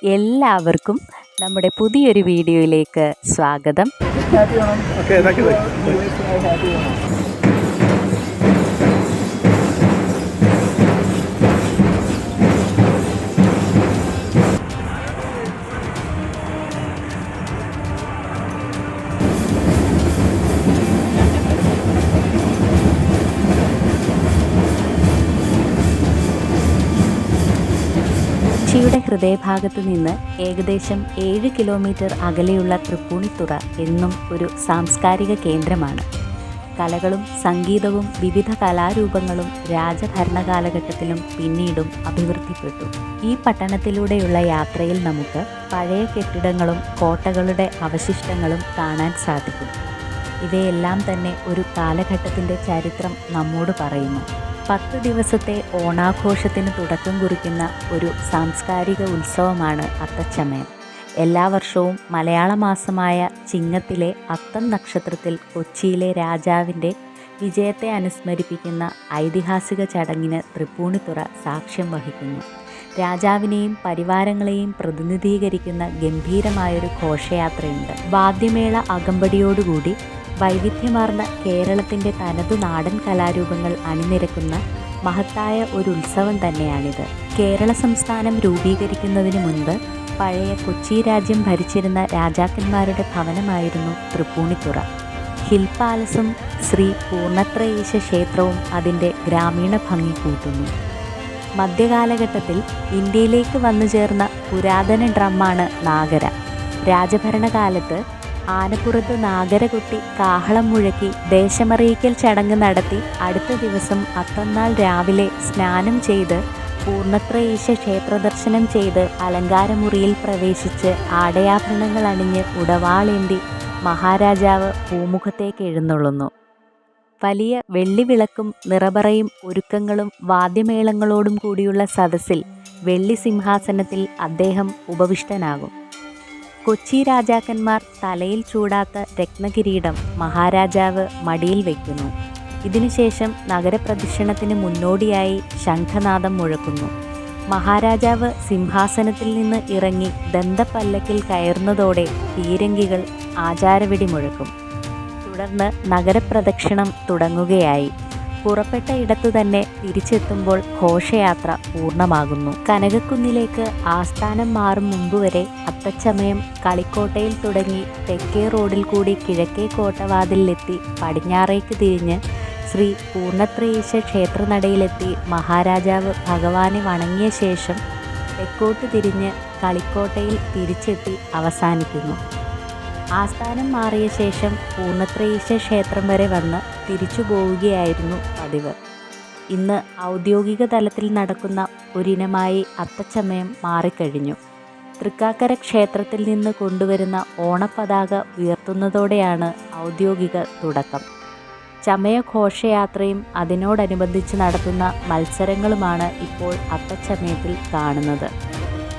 എല്ലാവർക്കും നമ്മുടെ പുതിയൊരു വീഡിയോയിലേക്ക് സ്വാഗതം. കൊച്ചിയുടെ ഹൃദയഭാഗത്ത് നിന്ന് ഏകദേശം 7 കിലോമീറ്റർ അകലെയുള്ള തൃപ്പൂണിത്തുറ എന്നും ഒരു സാംസ്കാരിക കേന്ദ്രമാണ്. കലകളും സംഗീതവും വിവിധ കലാരൂപങ്ങളും രാജഭരണകാലഘട്ടത്തിലും പിന്നീടും അഭിവൃദ്ധിപ്പെട്ടു. ഈ പട്ടണത്തിലൂടെയുള്ള യാത്രയിൽ നമുക്ക് പഴയ കെട്ടിടങ്ങളും കോട്ടകളുടെ അവശിഷ്ടങ്ങളും കാണാൻ സാധിക്കും. ഇവയെല്ലാം തന്നെ ഒരു കാലഘട്ടത്തിൻ്റെ ചരിത്രം നമ്മോട് പറയുന്നു. 10 ദിവസത്തെ ഓണാഘോഷത്തിന് തുടക്കം കുറിക്കുന്ന ഒരു സാംസ്കാരിക ഉത്സവമാണ് അത്തച്ചമയം. എല്ലാ വർഷവും മലയാള മാസമായ ചിങ്ങത്തിലെ അത്തം നക്ഷത്രത്തിൽ കൊച്ചിയിലെ രാജാവിൻ്റെ വിജയത്തെ അനുസ്മരിപ്പിക്കുന്ന ഐതിഹാസിക ചടങ്ങിന് തൃപ്പൂണിത്തുറ സാക്ഷ്യം വഹിക്കുന്നു. രാജാവിനെയും പരിവാരങ്ങളെയും പ്രതിനിധീകരിക്കുന്ന ഗംഭീരമായൊരു ഘോഷയാത്രയുണ്ട്. വാദ്യമേള അകമ്പടിയോടുകൂടി വൈവിധ്യമാർന്ന കേരളത്തിൻ്റെ തനതു നാടൻ കലാരൂപങ്ങൾ അണിനിരക്കുന്ന മഹത്തായ ഒരു ഉത്സവം തന്നെയാണിത്. കേരള സംസ്ഥാനം രൂപീകരിക്കുന്നതിന് മുൻപ് പഴയ കൊച്ചി രാജ്യം ഭരിച്ചിരുന്ന രാജാക്കന്മാരുടെ ഭവനമായിരുന്നു തൃപ്പൂണിത്തുറ. ഹിൽ പാലസും ശ്രീ പൂർണ്ണത്രയീശ ക്ഷേത്രവും അതിൻ്റെ ഗ്രാമീണ ഭംഗി കൂട്ടുന്നു. മധ്യകാലഘട്ടത്തിൽ ഇന്ത്യയിലേക്ക് വന്നു ചേർന്ന പുരാതന ഡ്രമ്മാണ് നാഗര. രാജഭരണകാലത്ത് ആനപ്പുറത്ത് നാഗര കൊട്ടി കാഹളം മുഴക്കി ദേശമറിയിക്കൽ ചടങ്ങ് നടത്തി അടുത്ത ദിവസം അത്തന്നാൾ രാവിലെ സ്നാനം ചെയ്ത് പൂർണ്ണത്രയീശ ക്ഷേത്രദർശനം ചെയ്ത് അലങ്കാരമുറിയിൽ പ്രവേശിച്ച് ആടയാഭരണങ്ങൾ അണിഞ്ഞ് ഉടവാളേന്തി മഹാരാജാവ് പൂമുഖത്തേക്ക് എഴുന്നള്ളുന്നു. വലിയ വെള്ളിവിളക്കും നിറപറയും ഒരുക്കങ്ങളും വാദ്യമേളങ്ങളോടും കൂടിയുള്ള സദസ്സിൽ വെള്ളി സിംഹാസനത്തിൽ അദ്ദേഹം ഉപവിഷ്ടനാകും. കൊച്ചി രാജാക്കന്മാർ തലയിൽ ചൂടാത്ത രത്നകിരീടം മഹാരാജാവ് മടിയിൽ വയ്ക്കുന്നു. ഇതിനുശേഷം നഗരപ്രദക്ഷിണത്തിന് മുന്നോടിയായി ശംഖനാദം മുഴക്കുന്നു. മഹാരാജാവ് സിംഹാസനത്തിൽ നിന്ന് ഇറങ്ങി ദന്തപ്പല്ലക്കിൽ കയറുന്നതോടെ പീരങ്കികൾ ആചാരവെടി മുഴക്കും. തുടർന്ന് നഗരപ്രദക്ഷിണം തുടങ്ങുകയായി. പുറപ്പെട്ട ഇടത്തു തന്നെ തിരിച്ചെത്തുമ്പോൾ ഘോഷയാത്ര പൂർണ്ണമാകുന്നു. കനകക്കുന്നിലേക്ക് ആസ്ഥാനം മാറും മുമ്പ് വരെ അത്തച്ചമയം കളിക്കോട്ടയിൽ തുടങ്ങി തെക്കേ റോഡിൽ കൂടി കിഴക്കേ കോട്ടവാതിലിലെത്തി പടിഞ്ഞാറേക്ക് തിരിഞ്ഞ് ശ്രീ പൂർണ്ണത്രയീശ ക്ഷേത്രനടയിലെത്തി മഹാരാജാവ് ഭഗവാനെ വണങ്ങിയ ശേഷം തെക്കോട്ട് തിരിഞ്ഞ് കളിക്കോട്ടയിൽ തിരിച്ചെത്തി അവസാനിക്കുന്നു. ആസ്ഥാനം മാറിയ ശേഷം പൂർണ്ണത്രയീശ ക്ഷേത്രം വരെ വന്ന് തിരിച്ചു പോവുകയായിരുന്നു പതിവ്. ഇന്ന് ഔദ്യോഗിക തലത്തിൽ നടക്കുന്ന ഒരിനമായി അത്തച്ചമയം മാറിക്കഴിഞ്ഞു. തൃക്കാക്കര ക്ഷേത്രത്തിൽ നിന്ന് കൊണ്ടുവരുന്ന ഓണപ്പതാക ഉയർത്തുന്നതോടെയാണ് ഔദ്യോഗിക തുടക്കം. ചമയഘോഷയാത്രയും അതിനോടനുബന്ധിച്ച് നടത്തുന്ന മത്സരങ്ങളുമാണ് ഇപ്പോൾ അത്തച്ചമയത്തിൽ കാണുന്നത്.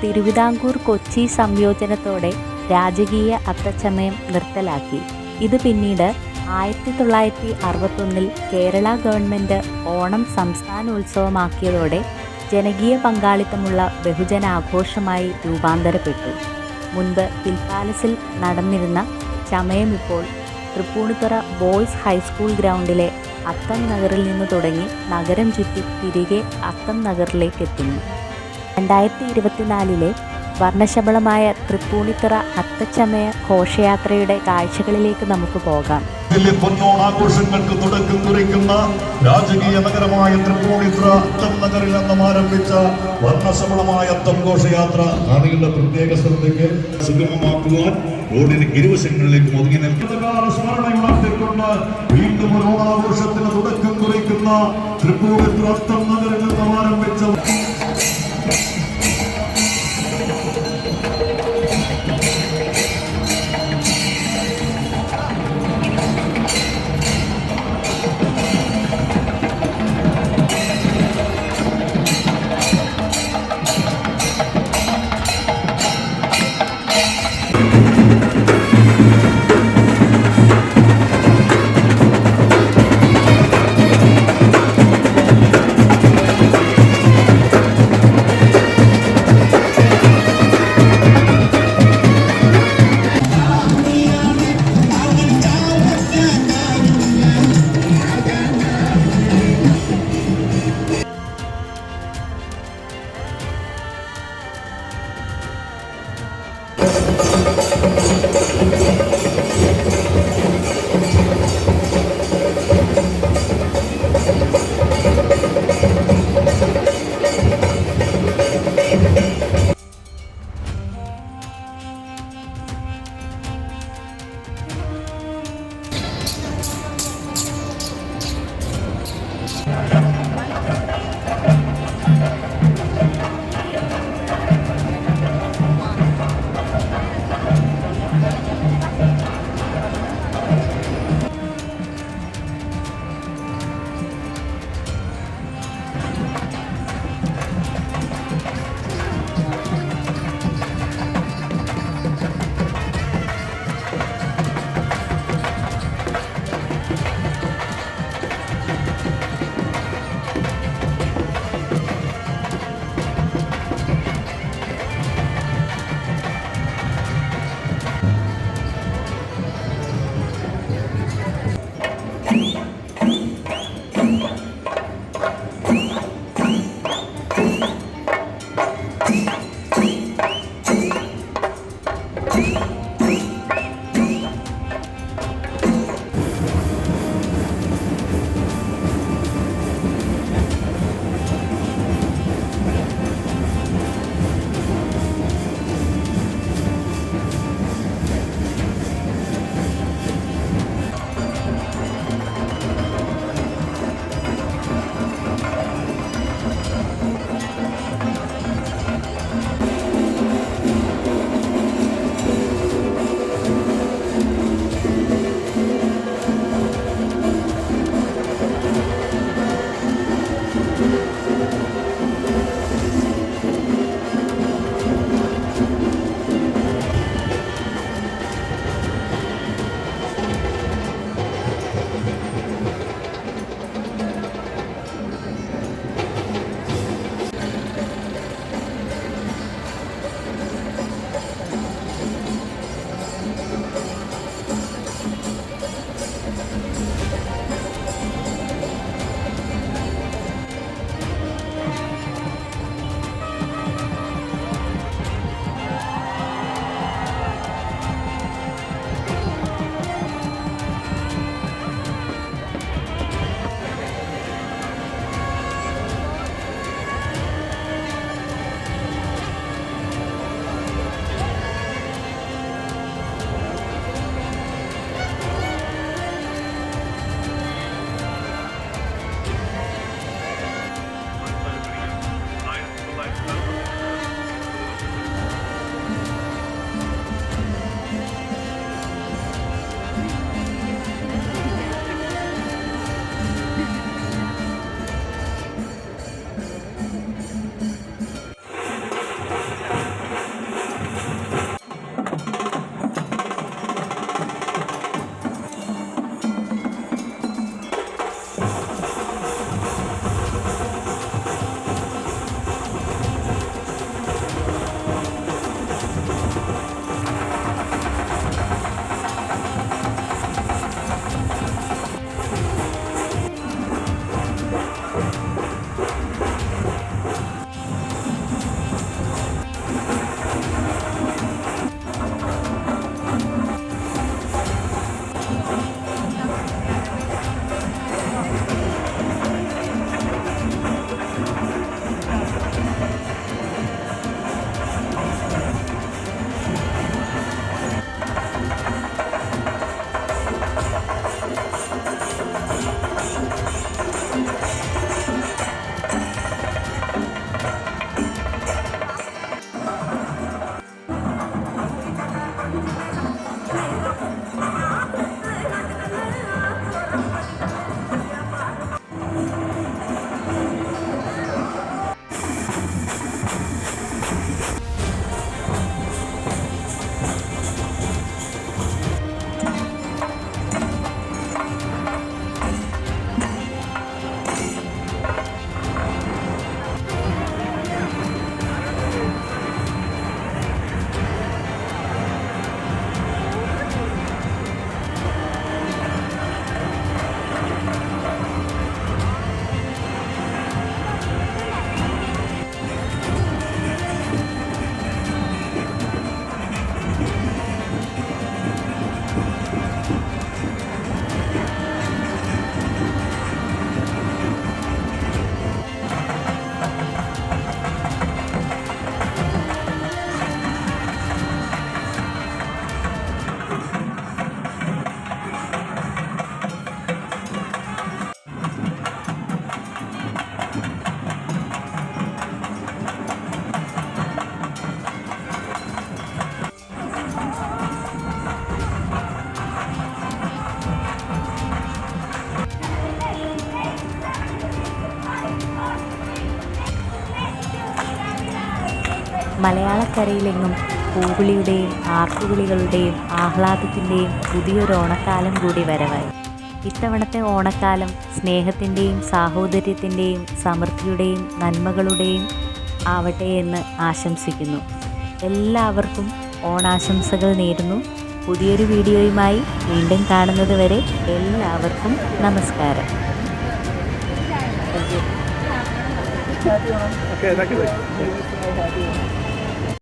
തിരുവിതാംകൂർ കൊച്ചി സംയോജനത്തോടെ രാജകീയ അത്തച്ചമയം നിർത്തലാക്കി. ഇത് പിന്നീട് 1961 കേരള ഗവൺമെൻറ് ഓണം സംസ്ഥാനോത്സവമാക്കിയതോടെ ജനകീയ പങ്കാളിത്തമുള്ള ബഹുജനാഘോഷമായി രൂപാന്തരപ്പെട്ടു. മുൻപ് ഹിൽ പാലസിൽ നടന്നിരുന്ന ചമയം ഇപ്പോൾ തൃപ്പൂണിത്തുറ ബോയ്സ് ഹൈസ്കൂൾ ഗ്രൗണ്ടിലെ അത്തം നഗറിൽ നിന്ന് തുടങ്ങി നഗരം ചുറ്റി തിരികെ അത്തം നഗറിലേക്ക് എത്തുന്നു. 2024 വർണ്ണശബളമായ തൃപ്പൂണിത്തുറ അത്തച്ചമയ ഘോഷയാത്രയുടെ കാഴ്ചകളിലേക്ക് നമുക്ക് പോകാം. പൊന്നോണാഘോഷങ്ങൾക്ക് തുടക്കം കുറിക്കുന്ന രാജകീയ നഗരമായ തൃപ്പൂണിത്തുറ അത്തം നഗറിൽ നിന്നും ആരംഭിച്ച വർണ്ണശബളമായ അത്തം ഘോഷയാത്ര നാടുകളുടെ പ്രത്യേക ശ്രദ്ധയ്ക്ക് സുഗമമാക്കുവാൻ റോഡിന് ഇരുവശങ്ങളിലേക്കും ഒതുങ്ങി നിൽക്കുന്ന സ്മരണയുണർത്തിക്കൊണ്ട് വീണ്ടും ഒരു ഓണാഘോഷത്തിന് തുടക്കം കുറിക്കുന്ന തൃപ്പൂണിത്തുറ അത്തം നഗറിൽ നിന്നും ആരംഭിച്ച മലയാളക്കരയിലെങ്ങും പൂവിളിയുടെയും ആർപ്പുവിളികളുടെയും ആഹ്ലാദത്തിൻ്റെയും പുതിയൊരു ഓണക്കാലം കൂടി വരവായി. ഇത്തവണത്തെ ഓണക്കാലം സ്നേഹത്തിൻ്റെയും സാഹോദര്യത്തിൻ്റെയും സമൃദ്ധിയുടെയും നന്മകളുടെയും ആവട്ടെ എന്ന് ആശംസിക്കുന്നു. എല്ലാവർക്കും ഓണാശംസകൾ നേരുന്നു. പുതിയൊരു വീഡിയോയുമായി വീണ്ടും കാണുന്നത് വരെ എല്ലാവർക്കും നമസ്കാരം. Okay, thank you.